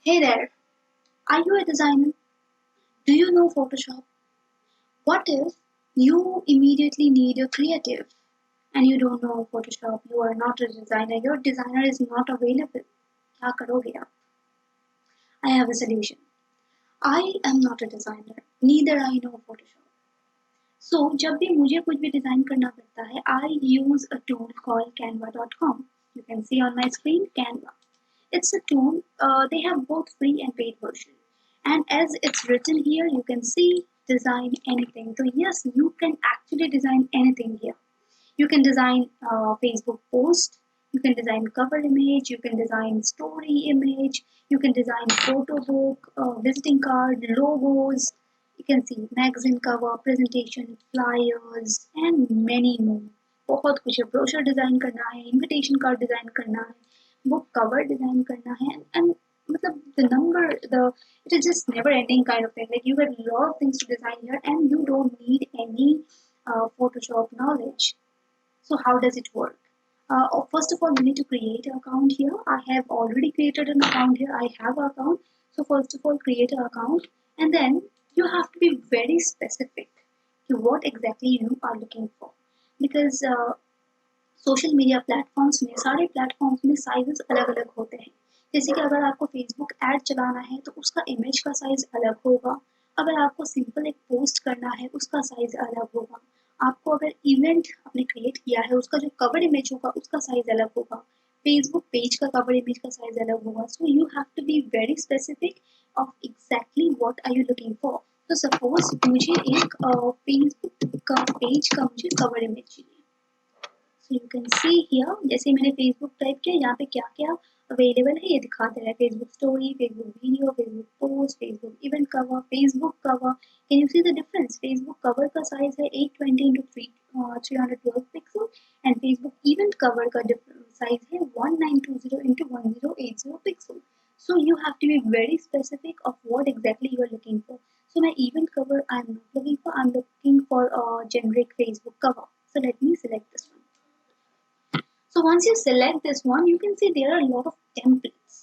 Hey there, are you a designer? Do you know Photoshop? What if you immediately need a creative and you don't know Photoshop? You are not a designer, your designer is not available. क्या करोगे आप? I have a solution. I am not a designer, neither I know Photoshop. So जब भी मुझे कुछ भी design करना पड़ता है, I use a tool called Canva.com. You can see on my screen Canva. It's a tool. They have both free and paid version. And as it's written here, you can see design anything. So yes, you can actually design anything here. You can design Facebook post. You can design cover image. You can design story image. You can design photo book, visiting card, logos. You can see magazine cover, presentation, flyers, and many more. बहुत कुछ है brochure design करना है invitation card design करना है book cover design करना है and मतलब the number the it is just never ending kind of thing like you get a lot of things to design here and you don't need any Photoshop knowledge. So how does it work? First of all, you need to create an account here. I have already created an account here. I have an account. So first of all, create an account, and then you have to be very specific to what exactly you are looking for, because social media platforms में सारे platforms में sizes अलग अलग होते हैं जैसे कि अगर आपको फेसबुक ऐड चलाना है तो उसका इमेज का साइज अलग होगा अगर आपको सिंपल एक पोस्ट करना है उसका साइज अलग होगा आपको अगर इवेंट आपने क्रिएट किया है उसका जो कवर इमेज होगा उसका साइज अलग होगा फेसबुक पेज का कवर इमेज का साइज अलग होगा so you have to be very specific of exactly what are you looking for तो सपोज मुझे एक फेसबुक का पेज का मुझे कवर इमेज चाहिए सो यू कैन सी हियर जैसे मैंने फेसबुक टाइप किया यहाँ पे क्या क्या अवेलेबल है ये दिखाते हैं Facebook story Facebook video Facebook post Facebook event cover Facebook cover can you see the difference Facebook cover का साइज है 820 into 312 pixel and Facebook event cover का साइज है 1920 into 1080 pixel so you have to be very specific of what exactly you are looking for so my event cover I'm not looking for I'm looking for a generic Facebook cover so let me select this one. So once you select this one, you can see there are a lot of templates.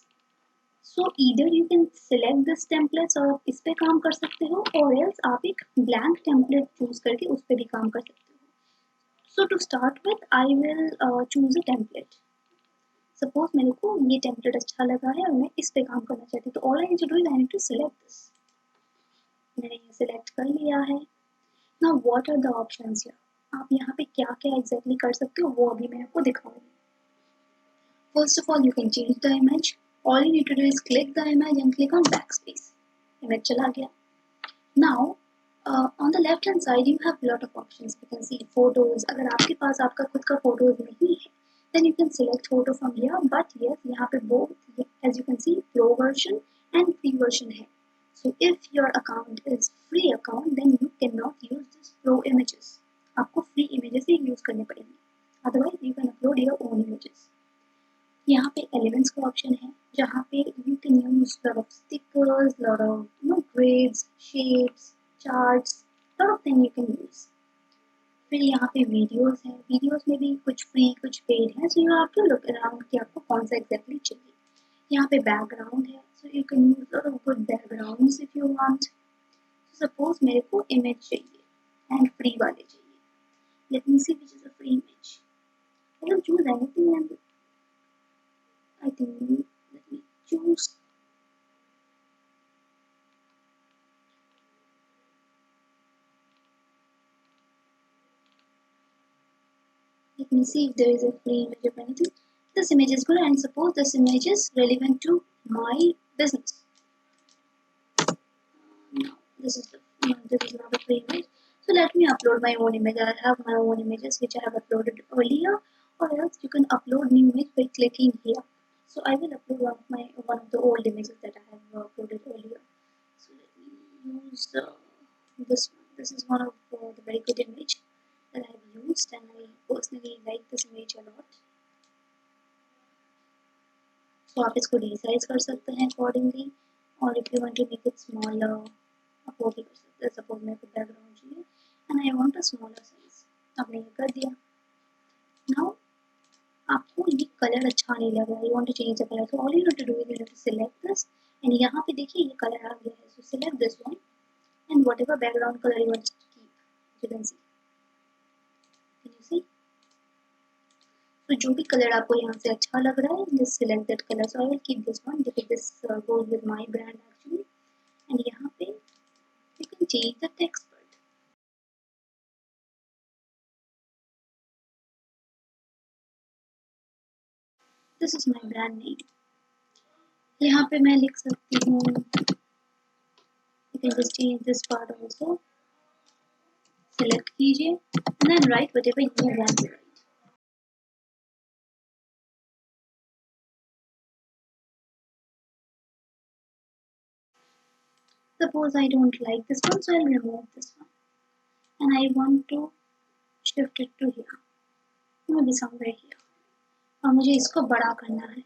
So either you can select this templates और इस पे काम कर सकते हो or else आप एक blank template choose करके उस पे भी काम कर सकते हो. So to start with, I will choose a template. Suppose मेरे को ये template अच्छा लगा है और मैं इस पे काम करना चाहती हूँ तो all I need to do is I need to select this. मैंने ये select कर लिया है. Now what are the options here? आप यहाँ पे क्या क्या exactly कर सकते हो वो अभी मैं आपको दिखाऊंगी. First of all, you can change the image. All you need to do is click the image and click on backspace. Image चला गया. Now, on the left hand side, you have a lot of options. You can see photos. अगर आपके पास आपका खुद का photos नहीं है, then you can select photo from here. But yes, यहाँ पे both, as you can see, pro version and free version है. So if your account is free account, then you cannot use this pro images. आपको free images ही use करने पड़ेंगे. Otherwise, you can upload your own images. यहाँ पे elements का option है जहाँ पे you can use lot of stickers lot of grids shapes charts lot of thing you can use फिर यहाँ पे वीडियोस हैं वीडियोस में भी कुछ फ्री कुछ पेड है so you have to look around कि आपको कौन सा एग्जैक्टली चाहिए यहाँ पे बैकग्राउंड है so you can use lot of good backgrounds if you want suppose मेरे को इमेज चाहिए एंड फ्री वाले चाहिए let me see which is a free image I can choose anything and I think let me choose. Let me see if there is a free image of anything. This image is good and suppose this image is relevant to my business. No, this is not a free image. So let me upload my own image. I have my own images which I have uploaded earlier, or else you can upload new image by clicking here. So I will upload one of the old images that I have uploaded earlier. So let me use this one. This is one of the very good image that I have used, and I personally like this image a lot. So आप इसको resize कर सकते हैं accordingly, और if you want to make it smaller, आप वो भी कर सकते हैं. Suppose मेरे को background चाहिए, and I want a smaller size. आपने ये कर दिया. Now आपको ये कलर अच्छा नहीं लग रहा है, you want to change the color, so all you have to do is you have to select this and यहाँ पे देखिए ये कलर आ गया है. So select this one and whatever background colour you want to keep, you can see. Can you see? तो जो भी कलर आपको यहाँ से अच्छा लग रहा है, just select that colour. So I will keep this one because this goes with my brand actually. And यहाँ पे you can change the text. This is my brand name. यहाँ पे मैं लिख सकती हूँ, you can just change this part also. Select कीजिए and then write whatever you want to write. Suppose I don't like this one, so I'll remove this one. And I want to shift it to here. Maybe somewhere here. और मुझे इसको बड़ा करना है.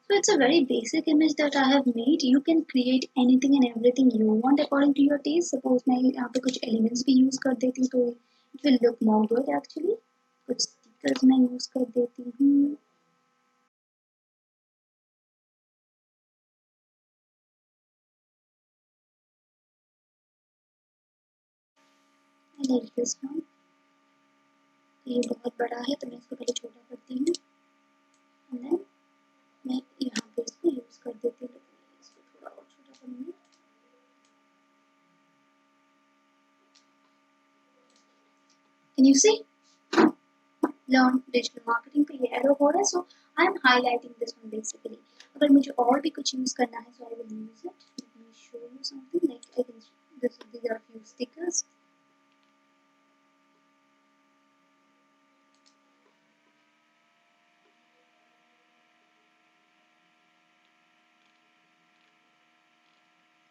So it's a very basic image that I have made. You can create anything and everything you want according to your taste. Suppose मैं यहाँ पे कुछ elements भी use कर देती हूँ तो it will look more good actually. कुछ stickers मैं use कर देती हूँ. I like this one. ये बहुत बड़ा है तो मैं इसको पहले छोटा करती हूँ. And then मैं यहाँ पे इसको यूज कर देती हूँ. इसको थोड़ा और छोटा करूँगी. Can you see? Learn digital marketing पे ये एरो हो रहा है. So I am highlighting this one basically. अगर मुझे और भी कुछ यूज करना है so I will use it. Let me show you something like I can. These are a few stickers.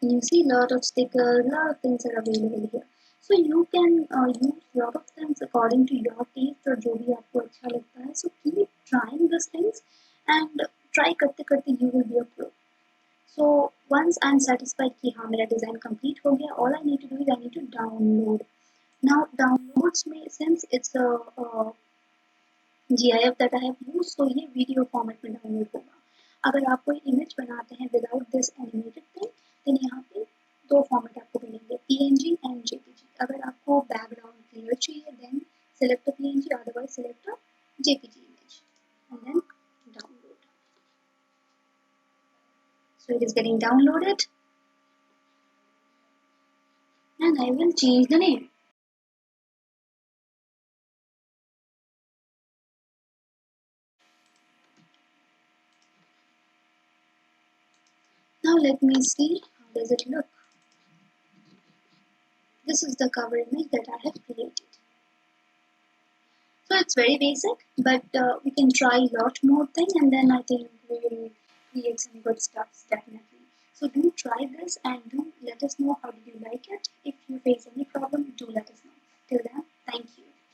And you see lot of stickers, lot of things are available here. So you can use lot of things according to your taste और जो भी आपको अच्छा लगता है. So keep trying these things and try करते करते you will be a pro. So once I'm satisfied कि हाँ मेरा design complete हो गया, all I need to do is I need to download. Now downloads में since it's a GIF that I have used, so ये video format में download होगा. अगर आप कोई इमेज बनाते हैं without this animated thing, then यहाँ पे दो फॉर्मेट आपको मिलेंगे, PNG एंड JPG. अगर आपको बैकग्राउंड क्लियर चाहिए then select PNG, otherwise select JPG image and then download. So it is getting downloaded and I will change the name. Now let me see how does it look. This is the cover image that I have created. So it's very basic, but we can try a lot more thing and then I think we will create some good stuff definitely. So do try this and do let us know how did you like it. If you face any problem, do let us know. Till then, thank you.